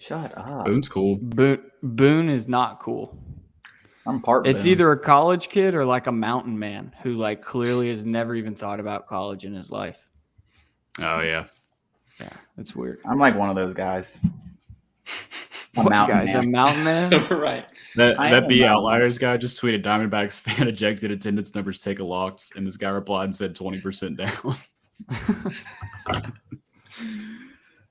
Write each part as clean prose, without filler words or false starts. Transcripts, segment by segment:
Shut up. Boone's cool. Boone is not cool. I'm part It's Boone. either a college kid or like a mountain man who like clearly has never even thought about college in his life. Oh yeah. Yeah, it's weird. I'm like one of those guys. What guy's a mountain man? Right. That B Outliers guy just tweeted Diamondbacks fan ejected attendance numbers take a loss, and this guy replied and said 20% down.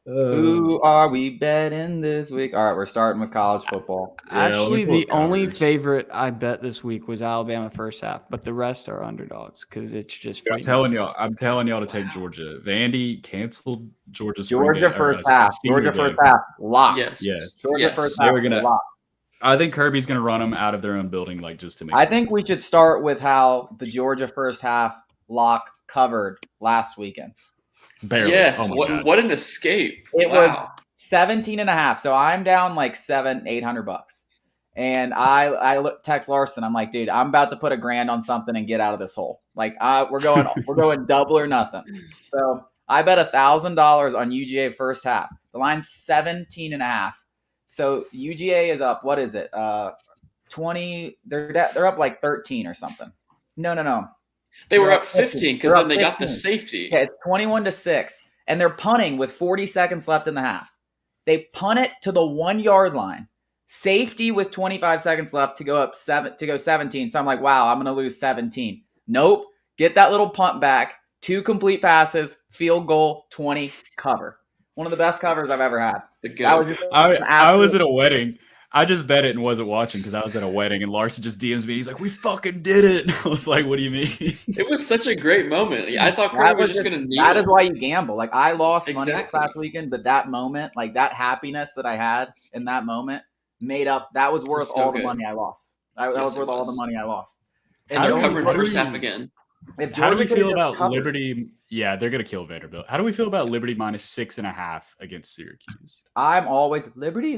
Who are we betting this week? All right, we're starting with college football. Actually, the only favorite I bet this week was Alabama first half, but the rest are underdogs because it's just. I'm telling y'all to take Georgia. Vandy canceled Georgia's Georgia first half. Georgia first half. Lock. Yes. Georgia first half. Lock. I think Kirby's gonna run them out of their own building, like just to make. I think we should start with how the Georgia first half lock covered last weekend. Barely. Yes. Oh what an escape. It was 17.5. So I'm down like $800. And I text Larson. I'm like, dude, I'm about to put $1,000 on something and get out of this hole. Like we're going double or nothing. So I bet $1,000 on UGA first half. The line's 17.5. So UGA is up. What is it? 20. They're up like 13 or something. No. They were up 15 because then they got the safety. Yeah, it's 21-6, and they're punting with 40 seconds left in the half. They punt it to the 1 yard line. Safety with 25 seconds left to go 17. So I'm like, wow, I'm going to lose 17. Nope. Get that little punt back. 2 complete passes, field goal, 20, cover. One of the best covers I've ever had. I was at a wedding. I just bet it and wasn't watching because I was at a wedding, and Larson just DMs me. He's like, "We fucking did it." I was like, "What do you mean?" It was such a great moment. I thought Kirby was just going to kneel. That is why you gamble. Like I lost money last weekend, but that moment, like that happiness that I had in that moment, made up. That was worth all the money I lost. That was worth all the money I lost. And they're covering first half again. How do we feel about Liberty? Yeah, they're going to kill Vanderbilt. How do we feel about Liberty minus 6.5 against Syracuse? I'm always Liberty.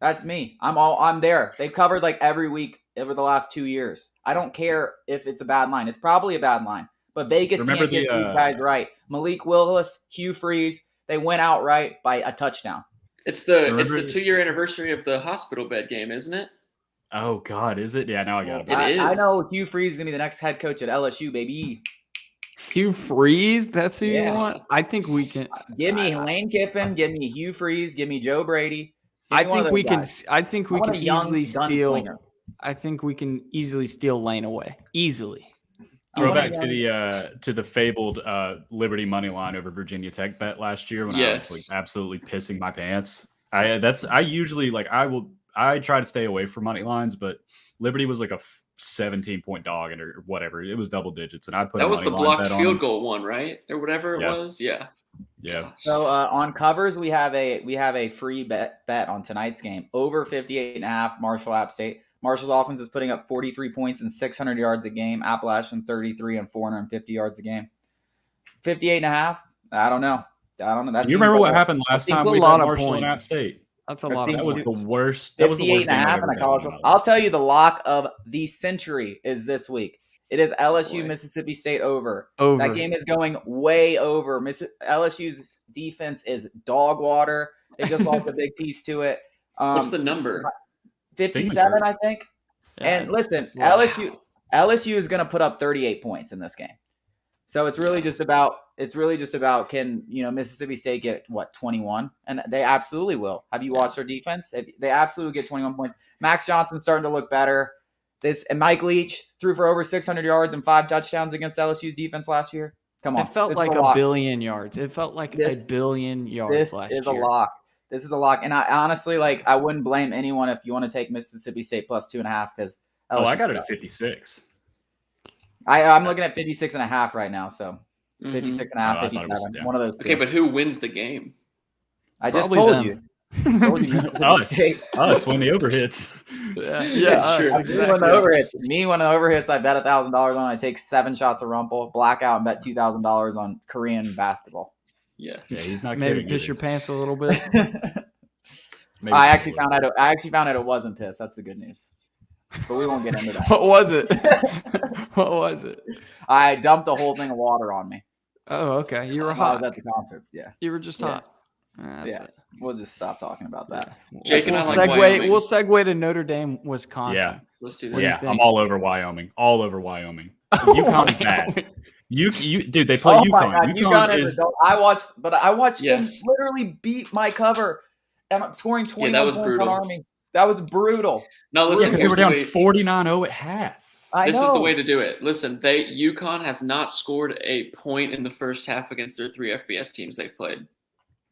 That's me. I'm there. They've covered like every week over the last 2 years. I don't care if it's a bad line. It's probably a bad line. But Vegas can't get these guys right. Malik Willis, Hugh Freeze, they went out right by a touchdown. It's the 2-year anniversary of the hospital bed game, isn't it? Oh, God, is it? Yeah, now I got it. It is. I know Hugh Freeze is going to be the next head coach at LSU, baby. Hugh Freeze? That's who you want? I think we can. Give me Lane Kiffin. Give me Hugh Freeze. Give me Joe Brady. I think we can easily steal. I think we can easily steal Lane away. Easily. Throw back to the fabled Liberty money line over Virginia Tech bet last year when I was like absolutely pissing my pants. I try to stay away from money lines, but Liberty was like a 17-point dog or whatever. It was double digits, and I put that was the blocked field goal one, right, or whatever it was. Yeah. So on covers, we have a free bet on tonight's game over 58.5. Marshall App State. Marshall's offense is putting up 43 points and 600 yards a game. Appalachian 33 and 450 yards a game. 58.5. I don't know. Do you remember what happened last time we had Marshall and App State? That's a lot. That was the worst. 58.5 in a college. I'll tell you the lock of the century is this week. It is LSU Mississippi State over. That game is going way over. LSU's defense is dog water. They just lost a big piece to it. What's the number? 57, I think. Yeah, and listen, LSU is going to put up 38 points in this game. So it's really just about can Mississippi State get 21, and they absolutely will. Have you watched their defense? They absolutely get 21 points. Max Johnson's starting to look better. And Mike Leach threw for over 600 yards and 5 touchdowns against LSU's defense last year. Come on, it felt like a billion yards. It felt like a billion yards last year. This is a lock. This is a lock, and I honestly I wouldn't blame anyone if you want to take Mississippi State plus 2.5 because I got it at 56. I'm looking at 56.5 right now, so 56.5, 57. One of those. Okay, but who wins the game? I just told you. Us when the over hits. Yeah, true. Exactly. When the over hits. Me when the over hits, I bet $1,000 on. I take 7 shots of Rumple, blackout, and bet $2,000 on Korean basketball. Yeah, he's not maybe kidding. Piss your pants a little bit. I actually found out it wasn't piss. That's the good news. But we won't get into that. What was it? What was it? I dumped a whole thing of water on me. Oh, okay. You were I hot. was at the concert. Yeah. You were just hot. We'll just stop talking about that. Jake and we'll I like Wyoming. We'll segue to Notre Dame, Wisconsin. Yeah, let's do that. Yeah, I'm all over Wyoming. All over Wyoming. UConn is bad. Dude, they play UConn. My God, UConn is. I watched them literally beat my cover, and I'm scoring 21 points on Army. That was brutal. No, listen, they were down 49-0 at half. This is the way to do it. Listen, UConn has not scored a point in the first half against their 3 FBS teams they've played.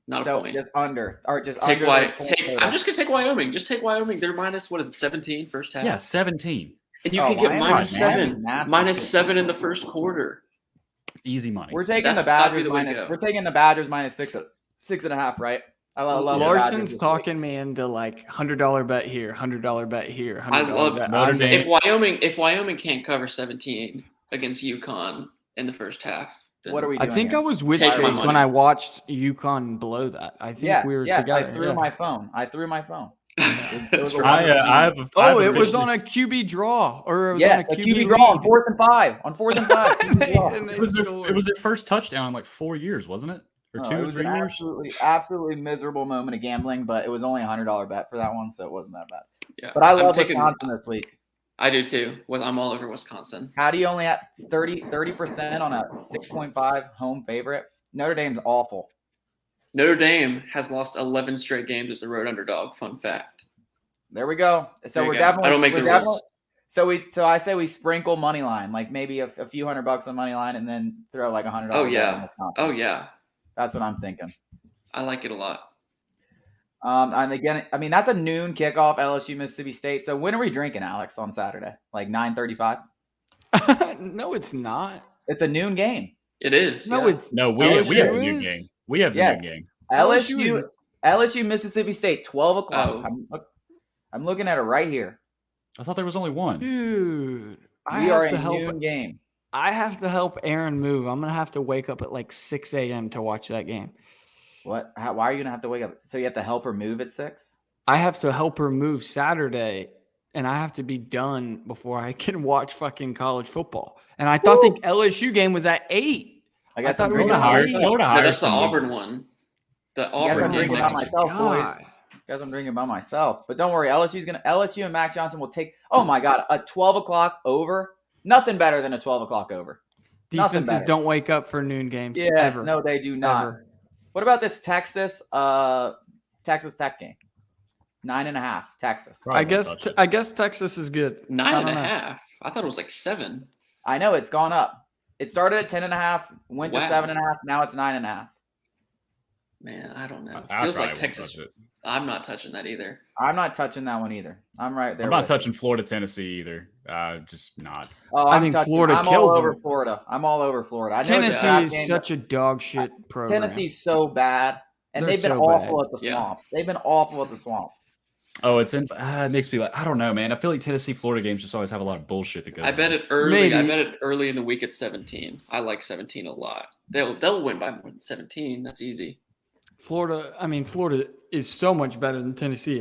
Not a point. Just under, or just take under. I'm just gonna take Wyoming. Just take Wyoming. They're minus 17 first half. Yeah, 17. And you can get -7, -7 in the first quarter. Easy money. We're taking the Badgers minus 6.5, right? I love Larson's talking me into like $100 bet here, $100 bet here. I love it. If Wyoming can't cover 17 against UConn in the first half, what are we doing? I think I was with Chase when I watched UConn blow that. I think we were together. I threw my phone. It was on a QB draw, or a QB draw on 4th and 5. On 4th and 5, it was their first touchdown in like 4 years, wasn't it? Or 2 or 3 years? Absolutely miserable moment of gambling, but it was only a $100 bet for that one, so it wasn't that bad. Yeah, but I love Wisconsin this week. I do too. I'm all over Wisconsin. How do you only have 30% on a 6.5 home favorite? Notre Dame's awful. Notre Dame has lost 11 straight games as a road underdog. Fun fact. There we go. So we're definitely. I don't make the rules. So I say we sprinkle money line, like maybe a few $100 on money line, and then throw like $100. Oh yeah. That's what I'm thinking. I like it a lot. And again, I mean, that's a noon kickoff, LSU, Mississippi State. So when are we drinking, Alex, on Saturday? Like 9:35? No, it's not. It's a noon game. It is. We have a noon game. We have the noon game. LSU, Mississippi State, 12 o'clock. Oh. I'm looking at it right here. I thought there was only one. Dude, we are a noon game. I have to help Aaron move. I'm going to have to wake up at like 6 a.m. to watch that game. What? Why are you going to have to wake up? So you have to help her move at 6? I have to help her move Saturday, and I have to be done before I can watch fucking college football. And I thought the LSU game was at 8. I guess I'm bringing that's the Auburn one. The Auburn game by myself, boys. Guess I'm drinking by myself. But don't worry, LSU and Max Johnson will take. Oh my God, a 12 o'clock over. Nothing better than a 12 o'clock over. Defenses don't wake up for noon games. Yes, ever. No, they do not. Ever. What about this Texas Tech game? 9.5, Texas. I guess Texas is good. 9.5. I thought it was like 7. I know it's gone up. It started at 10.5, went to 7.5. Now it's 9.5. Man, I don't know. It feels like Texas. I'm not touching that either. I'm not touching that one either. I'm right there. I'm not touching Florida, Tennessee either. Just not. Oh, I think Florida kills them. Florida. I'm all over Florida. I know Tennessee is such a dog shit program. Tennessee's so bad, and they've been awful at the Swamp. They've been awful at the Swamp. Oh, it makes me like, I don't know, man. I feel like Tennessee Florida games just always have a lot of bullshit that goes on. I bet it early in the week at 17. I like 17 a lot. They'll win by more than 17. That's easy. Florida is so much better than Tennessee.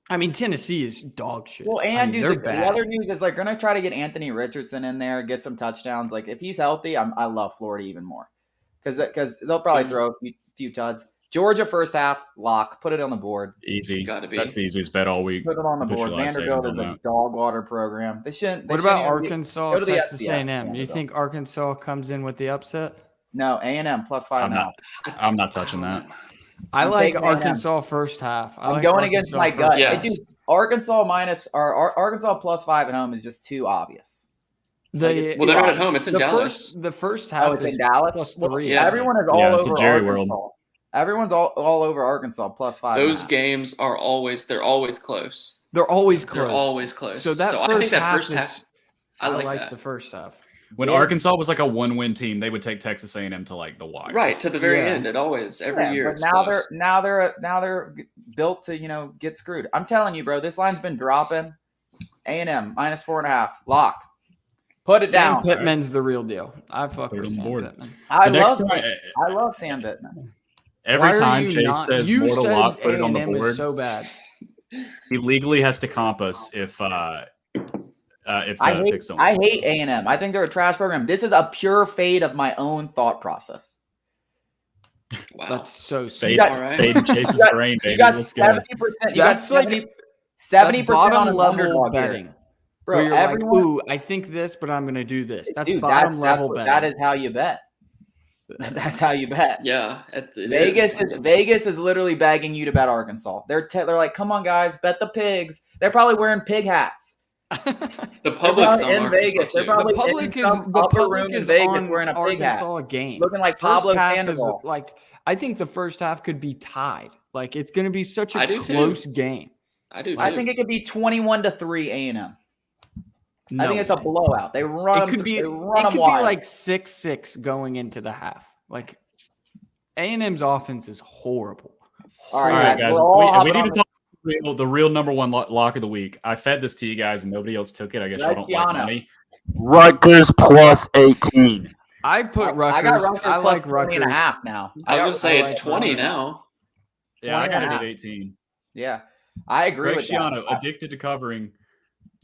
Tennessee is dog shit. Well, and the other news is like going to try to get Anthony Richardson in there, get some touchdowns. Like if he's healthy, I love Florida even more because they'll probably throw a few tuds. Georgia first half lock, put it on the board. Easy, gotta be. That's the easiest bet all week. Put it on the board. Vanderbilt is a dog water program. They shouldn't. What about Arkansas, Texas A&M? Do you think Arkansas comes in with the upset? No, A&M plus 5.5. I'm not touching that. I like Arkansas first half. I'm going against my gut. Arkansas plus 5 at home is just too obvious. They're not at home. It's in Dallas. The first half is in Dallas. +3. Yeah, everyone is all over Jerry Arkansas. World. Everyone's all over Arkansas plus 5. Those games are always close. They're always close. So I think that first half. I like the first half. When Arkansas was like a 1-win team, they would take Texas A&M to like the wire. Right, to the very end. It always every year. But now they're built to get screwed. I'm telling you, bro, this line's been dropping. A&M minus 4.5 lock. Put it down. Sam Pittman's the real deal. I fuck with Sam Pittman. I love Sam Pittman. Every time Chase says more to lock, put it on the board. So bad. He legally has to comp us if I hate A&M. I think they're a trash program. This is a pure fade of my own thought process. Wow. That's so Fade, sweet. All right. fade Chase's You got- brain, You baby. got Let's go. 70%. You That's got like 70% bottom on an level underdog betting. here. Where Bro, you're everyone, like, ooh, I think this, but I'm gonna do this. That's dude, bottom that's level what, betting. that is how you bet. That's how you bet. Yeah, it Vegas is literally begging you to bet Arkansas. They're like, come on, guys, bet the pigs. They're probably wearing pig hats. The public's on in Arkansas Vegas. They're too. probably The public in is some the upper public room in is Vegas on wearing a pig hat, Arkansas game. looking like First Pablo half is Sandoval. like I think the first half could be tied. Like it's going to be such I a do too. close game. I do too. I think it could be 21-3 A&M. No I think it's a way. blowout. They run It them. could be. They It run could them be wild. like 6-6 going into the half. Like A&M's offense is horrible. All All right, guys. we're all We hopping need on to talk the real number one lock of the week. I fed this to you guys, and nobody else took it. I guess y'all don't like Gianna. money. Rutgers plus 18. I put Rutgers. I got Rutgers I plus like 20 and a Rutgers. half now. I was gonna say I it's like 20 Rutgers. now. Yeah, I 20 got and it a at half. 18. Yeah, I agree Greg with Schiano, that. addicted to covering.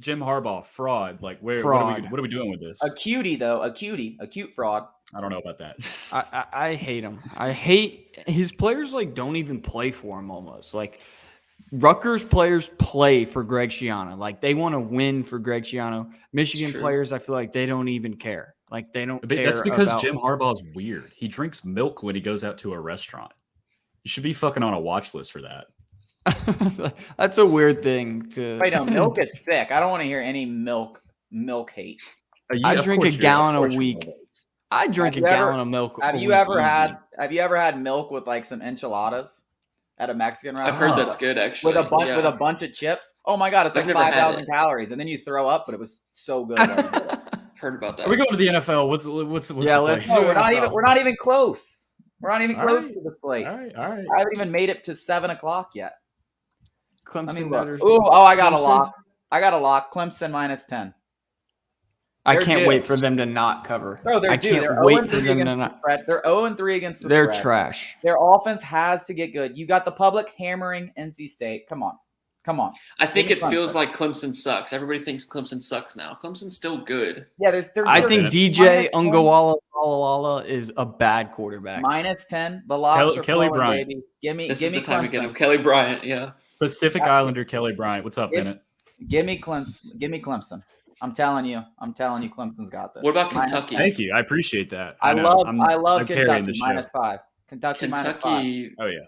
Jim Harbaugh, fraud. Like, what Fraud. are we doing with this? A cutie though, a cute fraud. I don't know about that. I hate him. I hate his players. Like don't even play for him almost. Like Rutgers players play for Greg Schiano. Like they want to win for Greg Schiano. Michigan True. players, I feel like they don't even care. Like they don't But care. that's because about... Jim Harbaugh's weird. He drinks milk when he goes out to a restaurant. You should be fucking on a watch list for that. That's a weird thing to. Wait, no, milk is sick. I don't want to hear any milk hate. I Of drink a course you're- gallon of a course you're week. one of those. I drink a Have you ever- gallon of milk. Have a you week ever easy. had milk with like some enchiladas at a Mexican I've restaurant? heard that's good actually. With a Yeah. bunch of chips. Oh my god, it's I've like never had 5,000 it. calories, and then you throw up, but it was so good. while you did it. Heard about that. Are we going to the NFL? What's Yeah, the let's play? do No, NFL. we're not even close. We're not even All close right. to the slate. All right. I haven't even made it to 7:00 yet. Clemson. I mean, Notre- I got a Clemson? lock. I got a lock. Clemson minus 10. I They're can't due. wait for them to not cover. Bro, they're I due. can't They're wait 0-3 for them to against the not. spread. They're 0-3 against the They're spread. trash. Their offense has to get good. You got the public hammering NC State. Come on. I think Give me it feels Clemson. like Clemson sucks. Everybody thinks Clemson sucks now. Clemson's still good. Yeah, I they're think minus DJ 10. Ungawala is a bad quarterback. minus 10. The locks are Kelly flowing, Bryant. baby. Give me This is the time to get Clemson. him. Kelly Bryant, yeah. Pacific Islander Kelly Bryant. What's up, If- Bennett? Give me Clemson. I'm telling you, Clemson's got this. What about Minus Kentucky? 10. Thank you. I appreciate that. I know. love I'm carrying Kentucky this show. minus 5. Kentucky minus 5. Kentucky, Oh yeah.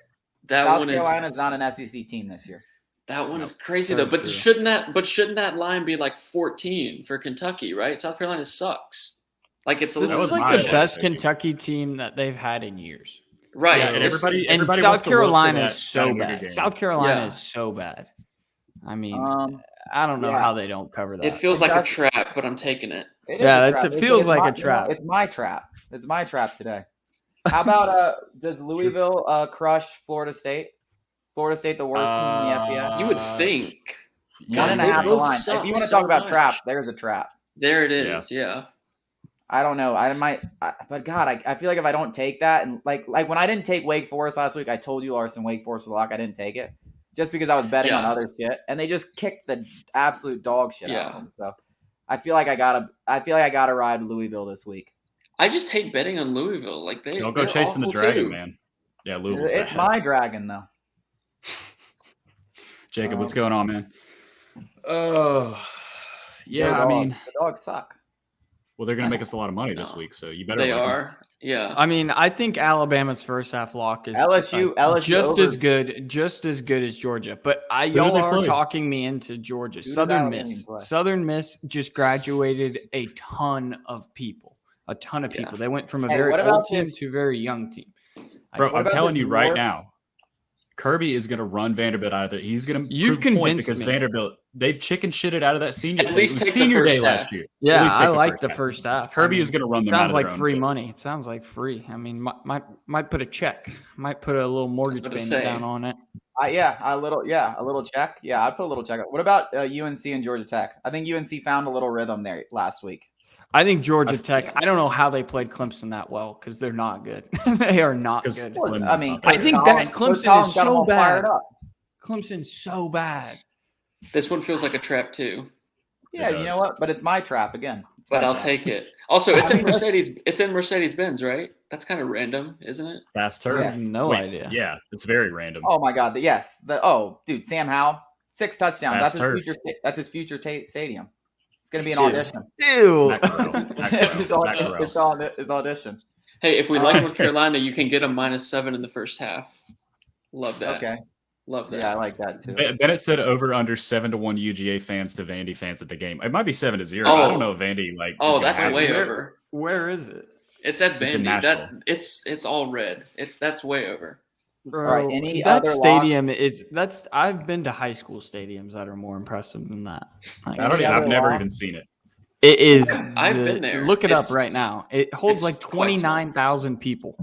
that South one is Carolina's not an SEC team this year. that one No, is crazy so though. But true. shouldn't that line be like 14 for Kentucky, right? South Carolina sucks. Like it's a This That little is was like my the guess, best I think. Kentucky team that they've had in years. right. Yeah, and This- everybody And wants South to look to Carolina that is so Chattanooga bad. game. South Carolina Yeah. is so bad. I mean, Um, I don't know yeah. how they don't cover that. It feels like a Kentucky- trap, but I'm taking it. It is Yeah, a it's- trap. it feels like my, a trap. It's my trap. It's my trap today. How about does Louisville crush Florida State? Florida State, the worst team in the FBS. You would think. 1.5 they the both line. suck If you want to so talk about much. traps, there's a trap. There it is. Yeah. I don't know. But God, I feel like if I don't take that, and like when I didn't take Wake Forest last week, I told you, Larson, Wake Forest was a lock. I didn't take it just because I was betting on Yeah. other shit, and they just kicked the absolute dog shit out of Yeah. them. So I feel like I gotta ride Louisville this week. I just hate betting on Louisville. Like Don't go they're chasing the awful dragon, too. man. Yeah, Louisville's It's bad. my dragon though. Jacob, what's going on, man? Oh, yeah. The I mean, the dogs suck. well, they're gonna make us a lot of money this No. week, so you better. They like 'em. are. Yeah. I mean, I think Alabama's first half lock is LSU just over- as good as Georgia. But did y'all they are play? talking me into Georgia. does Southern Alabama Miss. play? Southern Miss just graduated a ton of people. A ton of Yeah. people. They went from a Hey, very what old about team this- to a very young team. Bro, What I'm about telling the you right North? now, Kirby is going to run Vanderbilt out of there. He's going to You've prove a point convinced because me. Vanderbilt, they've chicken shitted out of that senior. At least it was take the senior first day half. last year. At Yeah, least I take like first the half. first half. Kirby I is mean, going to run them out sounds of like their own free pit. money. It sounds like free. I mean, might put a check. Might put a little mortgage gonna payment say. down on it. A little check. Yeah, I'd put a little check. What about UNC and Georgia Tech? I think UNC found a little rhythm there last week. I think Georgia Tech. I don't know how they played Clemson that well because they're not good. They are not 'Cause- good. Well, I mean, I think Coach that Coach Clemson Collins is got them so all fired bad. up. Clemson's so bad. This one feels like a trap too. Yeah, you know what? But it's my trap again. But I'll take it. Also, it's in Mercedes. It's in Mercedes-Benz, right? That's kind of random, isn't it? Fast I turf. have no idea. Yeah, it's very random. Oh my God! Dude, Sam Howell, 6 touchdowns. Fast turf. That's his future stadium. It's gonna be an audition. Ew. It's his audition. Hey, if we like North Carolina, you can get a -7 in the first half. Love that. Okay. Love that. Yeah, I like that too. Bennett said over under 7-1 UGA fans to Vandy fans at the game. It might be 7-0. Oh. I don't know if Vandy like. Oh, that's way over. Where is it? It's at It's in Vandy. Nashville. It's all red. That's way over. Bro, All right, any that other stadium I've been to high school stadiums that are more impressive than that. Like, I've never even seen it. it is. I've been there. Look it up It's- right now. It holds it's like quite small. 29,000 people.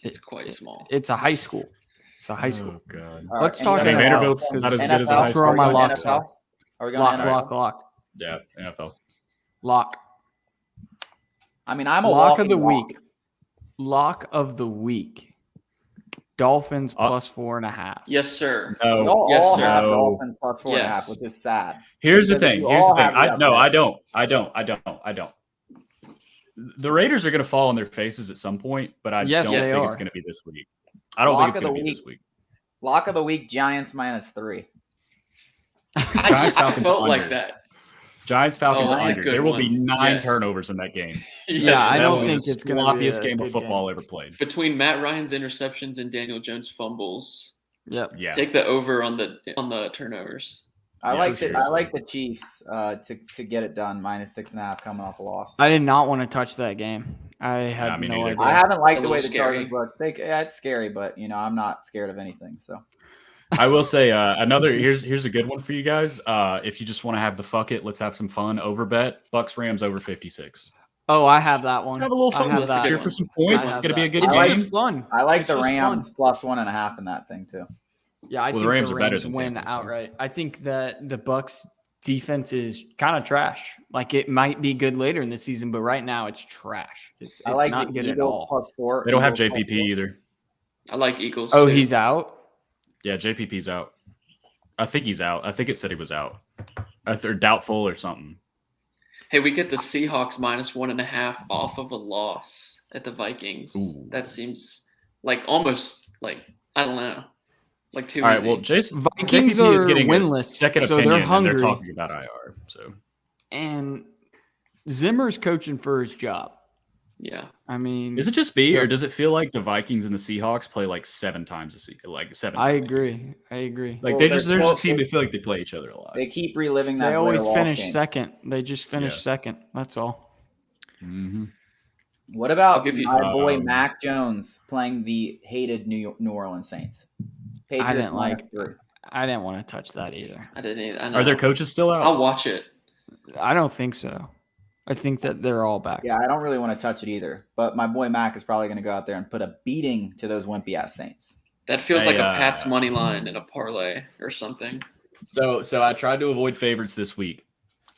It's quite small. It's a high school. It's a high school. Oh god. All Let's right, talk any NFL. other- Vanderbilt's not as good as a high NFL? Throw school. my Are we going locks NFL? off. Are we going Lock. Yeah, NFL. Lock. I mean, I'm a Lock of the walking week. Lock of the week. Dolphins Oh. plus 4.5. Yes, sir. We No. all Yes, have sir. Dolphins plus 4.5, Yes. which is sad. Here's the Because thing. you Here's the all thing. have the I don't. The Raiders are going to fall on their faces at some point, but I Yes, don't they think are. it's going to be this week. I don't Lock think it's of going the to be week. this week. Lock of the week, Giants -3. Giants I Falcons felt under. like that. Giants Falcons Oh, that's a under. good There will one. be 9 Yes. turnovers in that game. Yeah, I That don't will be think the it's going to be sloppiest a game of good football ever played. Between Matt Ryan's interceptions and Daniel Jones' fumbles, Yep. Yeah. take the over on the turnovers. I Yeah, like seriously. the Chiefs to get it done -6.5 coming off a loss. I did not want to touch that game. I had me no neither. idea. I haven't liked A the way little the Chargers scary. look. It's scary, but I'm not scared of anything. So I will say another. Here's a good one for you guys. If you just want to have the fuck it, let's have some fun. Over bet Bucks Rams over 56. Oh, I have that one. Let's have a little I fun. have Let's that cheer one. for some I points. It's have going to be a that. good It's game. just fun. I like It's the just Rams plus 1.5 in that thing too. Yeah, I Well, the think Rams the are better Rams than win Tampa, so. outright. I think that the Bucks defense is kind of trash. Like it might be good later in the season, but right now it's trash. It's I like not the good at Eagles all. plus 4. They don't have Eagles plus JPP 4. either. I like Eagles. Oh, too. he's out? Yeah, JPP's out. I think he's out. I think it said he was out. Or doubtful or something. Hey, we get the Seahawks -1.5 off of a loss at the Vikings. Ooh. That seems like almost like I don't know, like too All right, easy. well, Jason Vikings JPP is are getting winless, a second so opinion, they're and hungry. they're talking about IR. So And Zimmer's coaching for his job. yeah, I mean, is it just me, So- or does it feel like the Vikings and the Seahawks play like 7 times a season? Like 7. I times. agree. Like Well, they're they're just a close. team. They feel like they play each other a lot. They keep reliving that. They always Blair Walsh finish game. second. They just finish Yeah. second. That's all. Mm-hmm. What about I'll give you- my boy Mac Jones playing the hated New Orleans Saints? Patriots didn't like- -3. I didn't want to touch that either. I didn't. I know. Are their coaches still out? I'll watch it. I don't think so. I think that they're all back. Yeah, I don't really want to touch it either. But my boy Mac is probably going to go out there and put a beating to those wimpy ass Saints. That feels Hey, like a Pat's money line in a parlay or something. So I tried to avoid favorites this week.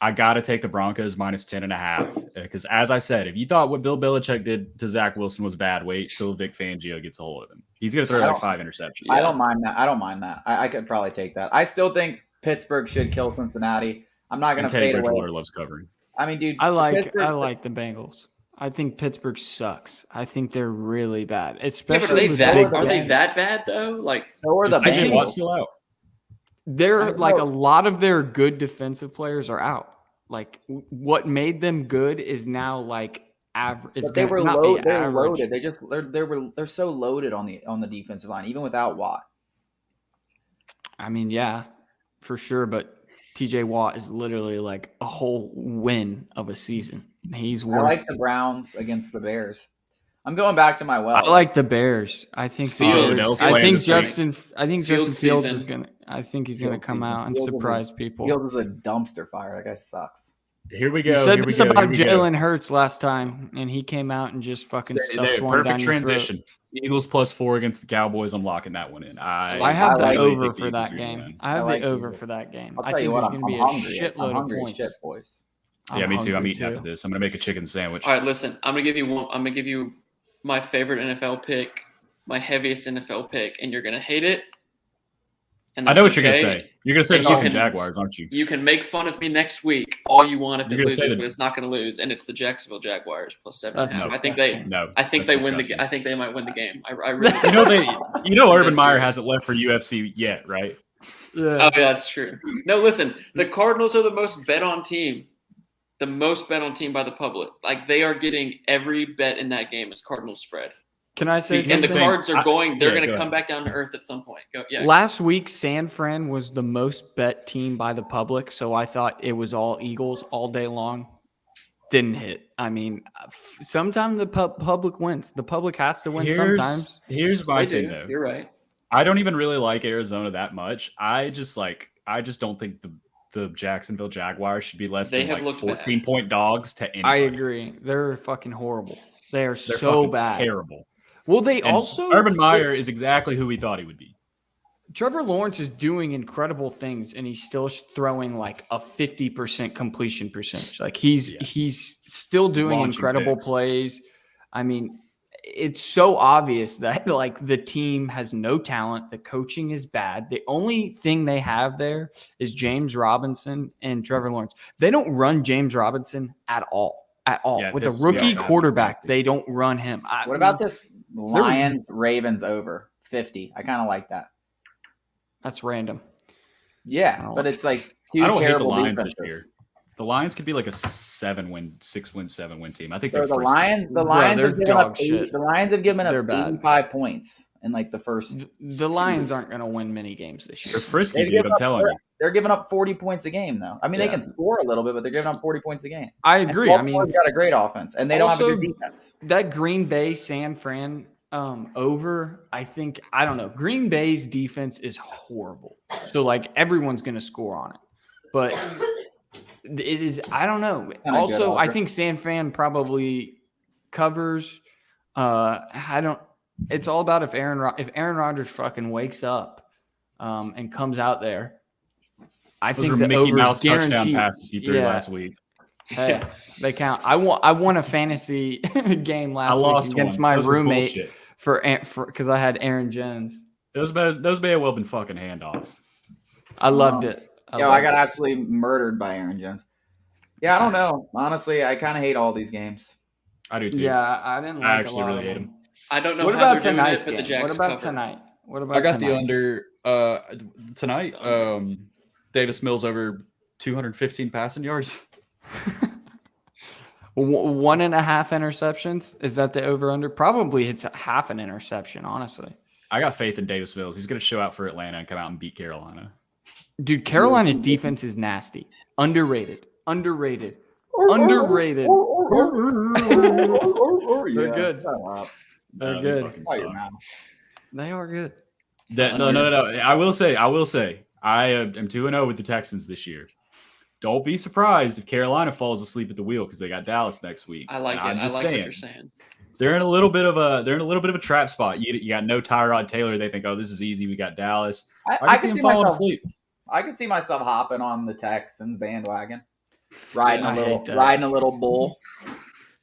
I got to take the Broncos -10.5 because, as I said, if you thought what Bill Belichick did to Zach Wilson was bad, wait till Vic Fangio gets a hold of him. He's going to throw I like don't- 5 interceptions. I don't mind that. I could probably take that. I still think Pittsburgh should kill Cincinnati. I'm not going And to Teddy fade away. Bridgewater loves covering. I mean, dude, I like Pittsburgh- the Bengals. I think Pittsburgh sucks. I think they're really bad, Yeah, but especially are with they big that? Are they games. that bad though? Like, So are the Is TJ Watt Bengals. still out? They're I like know. a lot of their good defensive players are out. Like what made them good is now like average. It's But they gonna were not be loaded. They're average. loaded. They're so loaded on the defensive line, even without Watt. I mean, yeah, for sure. But TJ Watt is literally like a whole win of a season. He's I worth. like the Browns against the Bears. I'm going back to my well. I like the Bears. I think the Fields. Bears. Odell's I playing think this week. Justin Fields season. is gonna. I think he's gonna Fields come season. out and Fields is a- surprise people. Fields is a dumpster fire. That guy sucks. Here we You go. said Here we this go. about Here we go. Jalen Hurts last time, and he came out and just fucking There, stuffed one down perfect your throat. transition. Eagles +4 against the Cowboys. I'm locking that one in. I have I the like- over think the for Eagles that are gonna game. win. I have like the over Eagles. for that game. I'll I tell think you what, there's I'm going to be a hungry. I'm shitload of hungry as points. shit, boys. Yeah, me too. I'm hungry eating after this. I'm gonna make a chicken sandwich. all right, listen. I'm gonna give you my favorite NFL pick, my heaviest NFL pick, and you're gonna hate it. And I know that's what you're okay. gonna say. You're gonna say And the you fucking can- Jaguars, aren't you? You can make fun of me next week all you want if You're it gonna say loses, that- but it's not going to lose, and it's the Jacksonville Jaguars plus 7.5. That's I think disgusting. No, I think that's they win disgusting. I think they might win the game. I really. Urban Meyer serious. hasn't left for UFC yet, right? Oh, yeah, that's true. No, listen, the Cardinals are the most bet on team. The most bet on team by the public. Like, they are getting every bet in that game is Cardinals spread. Can I say See, And the something? Cards are going, they're yeah, going go to come ahead. back down to earth at some point. Yeah. Last week, San Fran was the most bet team by the public, so I thought it was all Eagles all day long. Didn't hit. I mean, sometimes the public wins. The public has to win sometimes. Here's my They thing, do. though. You're right. I don't even really like Arizona that much. I just don't think the Jacksonville Jaguars should be less They than have like looked 14-point dogs to anybody. I agree. They're fucking horrible. They are They're so fucking bad. terrible. Well, they And also Urban Meyer is exactly who we thought he would be. Trevor Lawrence is doing incredible things, and he's still throwing like a 50% completion percentage. Like he's still doing Launching incredible picks. plays. I mean, it's so obvious that like the team has no talent. The coaching is bad. The only thing they have there is James Robinson and Trevor Lawrence. They don't run James Robinson at all. Yeah, With a this- rookie yeah, that quarterback, was nasty. they don't run him. What about this Lions Ravens over 50? I kind of like that. That's random. Yeah, but it's like two I don't hate the terrible Lions defenses. this year. The Lions could be like a 6-win, 7-win team. I think So they're the frisky. Lions they're have given up dog shit. the Lions have given They're up bad. 85 points in like the first. The Lions aren't going to win many games this year. They're frisky, They've dude. given I'm up- telling you. They're giving up 40 points a game though. I mean, they Yeah. can score a little bit, but they're giving up 40 points a game. I And agree. I mean, Baltimore's got a great offense, and they don't have a also- good defense. that Green Bay San Fran over, I don't know. Green Bay's defense is horrible. So like everyone's going to score on it. But it is, I don't know. Kinda Also, good I offer. think San Fran probably covers. It's all about if Aaron Rodgers fucking wakes up and comes out there. I Those think were the Mickey over's Mouse touchdown guaranteed. passes he threw Yeah. last week. Hey, they count. I won a fantasy game I last lost week against one. my Those were roommate bullshit. for because I had Aaron Jones. Those may have well been fucking handoffs. I loved it. I loved got it. absolutely murdered by Aaron Jones. Yeah, I don't know. Honestly, I kind of hate all these games. I do too. Yeah, I didn't like I a actually lot really of hate them. him. I don't know What how about they're doing it, tonight's but the game? Jacks What about cover. tonight? What about I got tonight? the under tonight. Davis Mills over 215 passing yards. 1.5 interceptions. Is that the over under? Probably it's a half an interception, honestly. I got faith in Davis Mills. He's going to show out for Atlanta and come out and beat Carolina. Dude, Carolina's defense is nasty. Underrated. They're good. They're They good. fucking Shut your suck. mouth. They are good. No. I will say, I am 2-0 with the Texans this year. Don't be surprised if Carolina falls asleep at the wheel because they got Dallas next week. I like it. I'm I just like saying, what you're saying. they're in a little bit of a trap spot. You got no Tyrod Taylor. They think, oh, this is easy. We got Dallas. I can could see see him falling myself. asleep. I could see myself hopping on the Texans bandwagon, riding I hate that. riding a little bull.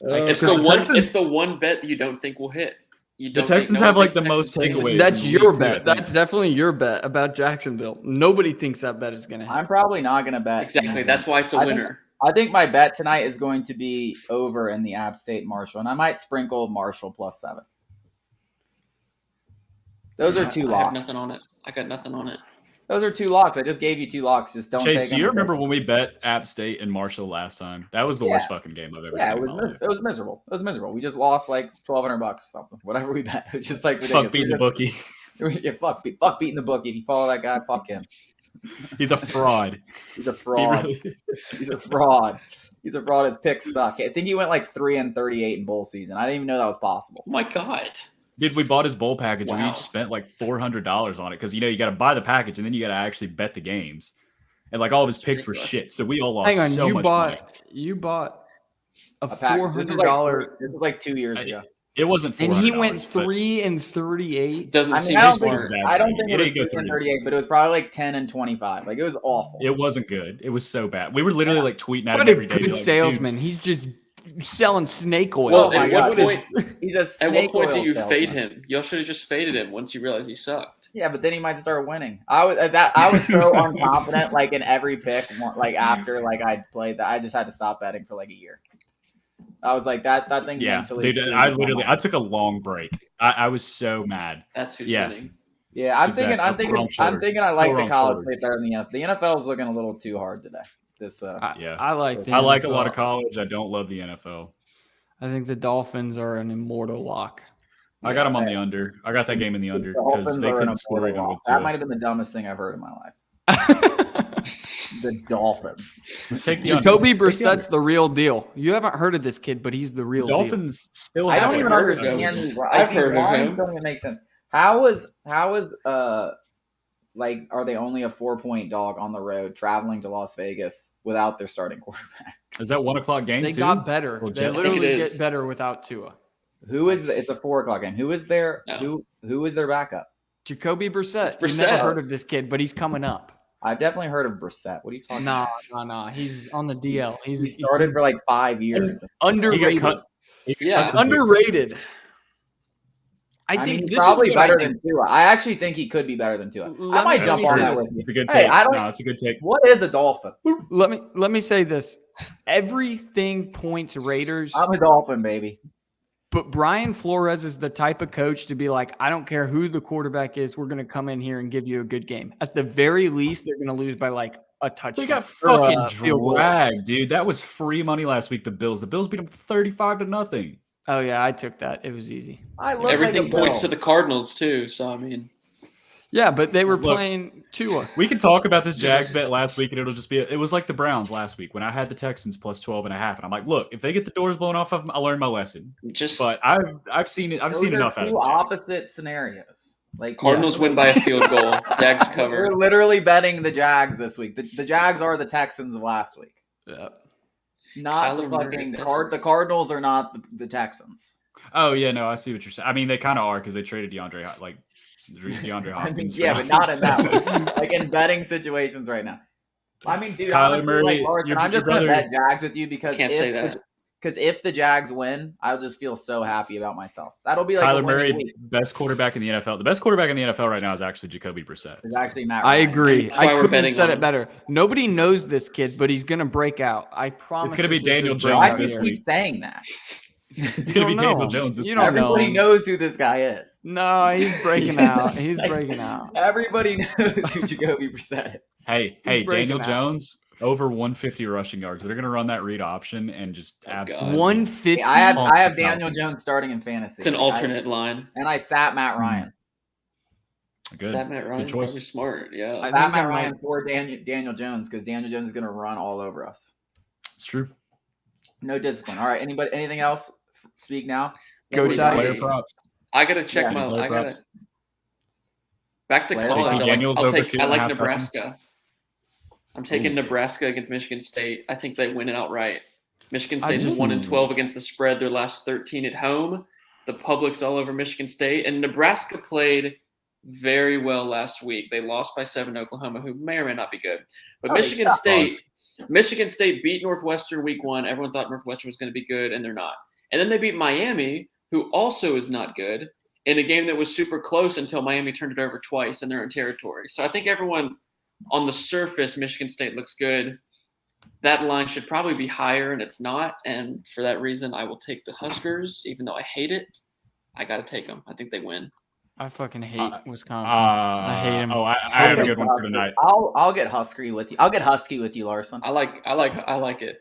It's Because the one. Texans- It's the one bet you don't think will hit. You The don't think Texans no one have like thinks the most Texans will takeaways. win. That's in the your league, too, I bet. think. That's definitely your bet about Jacksonville. Nobody thinks that bet is going to I'm happen. probably not going to bet. Exactly. anything. That's why it's a I think- winner. I think my bet tonight is going to be over in the App State Marshall, and I might sprinkle Marshall +7. Those are two I have locks. nothing on it. I got nothing on it. Those are two locks. I just gave you two locks. Just don't Chase, take do them. you remember when we bet App State and Marshall last time? That was the worst fucking game I've ever Yeah, seen. it in my life. was miserable. It was miserable. We just lost like $1,200 or something. Whatever we bet, it's just like ridiculous. Fuck beating the bookie. Yeah, fuck beating the bookie. If you follow that guy, fuck him. He's a fraud. He's a He fraud. really- He's a fraud. He's a fraud. His picks suck. I think he went like 3-38 in bowl season. I didn't even know that was possible. Oh my God. Dude, we bought his bowl package and we Wow. each spent like $400 on it because you got to buy the package and then you got to actually bet the games. And like all of his picks were ridiculous. shit, so we all lost Hang on, so you much bought money. a package. This was $400 This was like 2 years ago. It wasn't $400. and he went but 3-38. Doesn't I seem mean, I don't Exaggerating. think smart. I don't think It it was ain't good for 38, but it was probably like 10 and 25. Like it was awful. It wasn't good. It was so bad. We were literally like tweeting at What him a every day. good like, salesman. He's just selling snake oil. Well, Oh my at what God. point? He's a At snake what point do oil you salesman. fade him? Y'all should have just faded him once you realized he sucked. Yeah, but then he might start winning. I was so unconfident, like in every pick, like after like I played that, I just had to stop betting for like a year. I was like that thing Yeah, mentally. dude, I took a long break. I was so mad. That's who's Yeah. winning. Yeah, I'm Exactly. thinking I like the college play better than the NFL. The NFL is looking a little too hard today. I like the I like a NFL. lot of college. I don't love the NFL. I think the Dolphins are an immortal lock. I got them on the under. I got that game in the under The because Dolphins they are an couldn't score immortal even lock. with That Tua. might have been the dumbest thing I've heard in my life. The Dolphins. Let's take the Jacoby under. Take the Brissett's under. the real deal. You haven't heard of this kid, but he's the real deal. Dolphins still. I don't even heard of understand him. these. I've These heard of lines him. don't even make sense. How is like, are they only a 4-point dog on the road traveling to Las Vegas without their starting quarterback? Is that 1 o'clock game? They too? got better. Well, They I think literally it is. get better without Tua. It's a 4 o'clock game. Who is their No. who is their backup? Jacoby Brissett. It's You never Brissett. heard of this kid, but he's coming up. I've definitely heard of Brissett. What are you talking about? No. He's on the DL. He started for like 5 years. He underrated. got cut. Yeah. He's underrated. I I think mean, he's this probably is what I better think. than Tua. I actually think he could be better than Tua. I Let might me jump say on that this. with you. It's a good Hey, take. I don't. No, it's a good take. What is a Dolphin? Let me say this. Everything points Raiders, I'm a Dolphin, baby. but Brian Flores is the type of coach to be like, I don't care who the quarterback is, we're going to come in here and give you a good game. At the very least, they're going to lose by like a touchdown. They got or fucking a field goal. dragged, dude. That was free money last week. The Bills beat them 35-0. Oh yeah, I took that. It was easy. I look Everything like a points Bill. to the Cardinals too. So I mean, Yeah, but they were Look. playing Tua. We can talk about this Jags bet last week, and it'll just be. It was like the Browns last week when I had the Texans plus 12.5, and I'm like, look, if they get the doors blown off of them, I learned my lesson. just But I've seen it. I've Those seen are enough out of two the Jags. opposite scenarios. Like Cardinals win by a field goal. Jags We're cover. literally betting the Jags this week. The Jags are the Texans of last week. Yeah. Not Kyler the Murray, fucking that's- the Cardinals are not the Texans. Oh yeah, no, I see what you're saying. I mean, they kind of are because they traded DeAndre I mean, Hopkins. for yeah, but not in that Dolphins. one. Like in betting situations right now. I mean, dude, Kyler honestly, Murray, like, Larson, your I'm just gonna brother- bet Jags with you because Can't say that. Because if the Jags win, I'll just feel so happy about myself. That'll be like a Kyler winning Murray, week. best quarterback in the NFL. The best quarterback in the NFL right now is actually Jacoby Brissett. It's actually Matt I Ryan. agree. That's why I we're couldn't have betting said on it him. better. Nobody knows this kid, but he's going to break out. I promise. gonna be this is Daniel his Jones Why breakout do this you year. keep saying that? It's You going to be don't know Daniel him. Jones this You week. don't know. Everybody knows who this guy is. No, he's breaking out. He's Like, breaking out. Everybody knows who Jacoby Brissett is. Hey, breaking Daniel out. Jones over 150 rushing yards. They're going to run that read option and just God. absolutely 150. I have Falcons. Daniel Jones starting in fantasy. It's an alternate line. And I sat Matt Ryan. good. Sat Matt Ryan, Good choice. probably smart. Yeah. I Sat think I Matt might- Ryan for Daniel Jones because Daniel Jones is going to run all over us. It's true. No discipline. All right. Anything else? Speak now. Go What do you Tigers. Player think? props. I gotta check Yeah. my. Player I gotta props. back to Player college. props. I Daniels like, over I'll take. I 2.5 like touchdowns. Nebraska. I'm taking Ooh. Nebraska against Michigan State. I think they win it outright. Michigan I State's just- 1-12 against the spread. Their last 13 at home. The public's all over Michigan State, and Nebraska played very well last week. They lost by 7 to Oklahoma, who may or may not be good. But Oh, they Michigan suck. State, Michigan State beat Northwestern week 1. Everyone thought Northwestern was going to be good, and they're not. And then they beat Miami, who also is not good, in a game that was super close until Miami turned it over twice in their own territory. So I think everyone on the surface, Michigan State looks good. That line should probably be higher, and it's not. And for that reason, I will take the Huskers, even though I hate it. I got to take them. I think they win. I fucking hate Wisconsin. I hate him. Oh, I have a good one for tonight. I'll get husky with you. I'll get husky with you, Larson. I like it.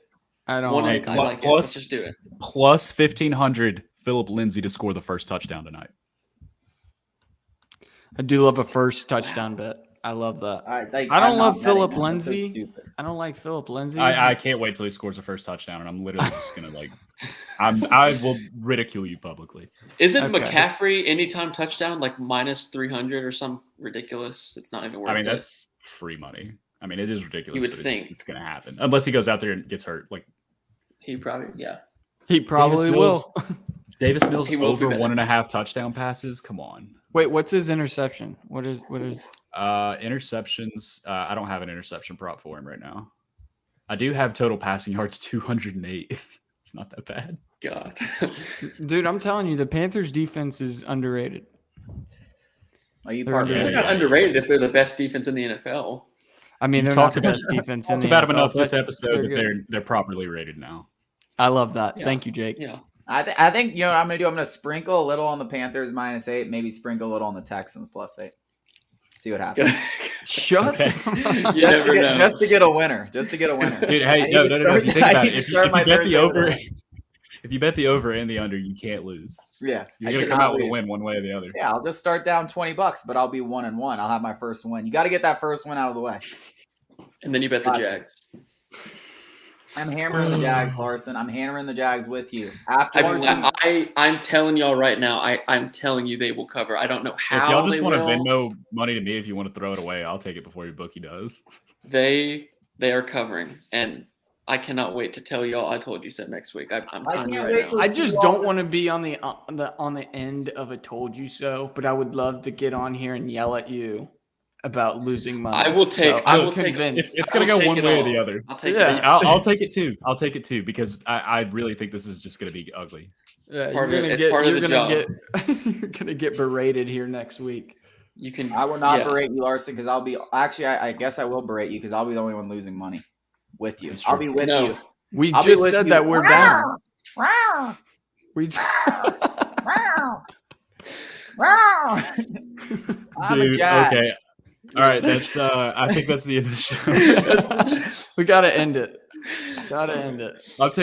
I don't One like I it. like it. plus- Let's just do it. Plus 1,500 Philip Lindsay to score the first touchdown tonight. I do love a first touchdown bet. I love that. I don't I'm love not Philip betting that. That's so Lindsay. stupid. I don't like Philip Lindsay. I can't wait till he scores the first touchdown, and I'm literally just gonna I will ridicule you publicly. Isn't Okay. McCaffrey anytime touchdown like minus 300 or some ridiculous? It's not even worth I mean, it. that's free money. I mean, it is ridiculous. You would but think. it's gonna happen unless he goes out there and gets hurt. Like He probably, yeah. he probably will. Davis Mills He will over be better. 1.5 touchdown passes. Come on. Wait, what's his interception? What is? Interceptions. I don't have an interception prop for him right now. I do have total passing yards 208. It's not that bad. God. Dude, I'm telling you, the Panthers defense is underrated. Are you They're part of They're it? not underrated if they're the best defense in the NFL. I mean, You've they're not talked the about- best defense in Talked the about NFL, them enough this but episode that good. they're properly rated now. I love that. Yeah. Thank you, Jake. Yeah. I think you know what I'm gonna do. I'm gonna sprinkle a little on the Panthers -8, maybe sprinkle a little on the Texans +8. See what happens. Shut Okay. up. You never know. Just to get a winner. Just to get a winner. Dude, I hey, need no. to If you think start- about I it, need to if you start my bet the Thursday over, with if you bet the over and the under, you can't lose. Yeah, You're I gonna come cannot out with a lose. win one way or the other. Yeah, I'll just start down $20, but I'll be 1-1. I'll have my first win. You got to get that first win out of the way. And then you bet the Jags. I'm hammering the Jags, Larson. I'm hammering the Jags with you. After Larson, I'm telling y'all right now, I'm telling you they will cover. I don't know how If y'all just they want to will. Venmo money to me, if you want to throw it away, I'll take it before your bookie does. They are covering, and I cannot wait to tell y'all. I told you so next week. I'm telling you can't right wait now. till- I just don't want to be on the end of a told you so, but I would love to get on here and yell at you about losing money. I will take. So I I'm will take. convinced. It's I gonna will go take one it way or all. the other. I'll take Yeah. it. I'll take it too. I'll take it too because I really think this is just gonna be ugly. Yeah, part you're of it. gonna It's get. part of You're the gonna job. get. You're gonna get berated here next week. You can. I will not yeah. berate you, Larson, because I'll be actually. I guess I will berate you because I'll be the only one losing money with you. That's I'll true. be with No. you. We I'll be just with said you. that we're down. We. I'm a Dude, Jag. okay. All right, that's I think that's the end of the show. We gotta end it. Gotta end it. I'm taking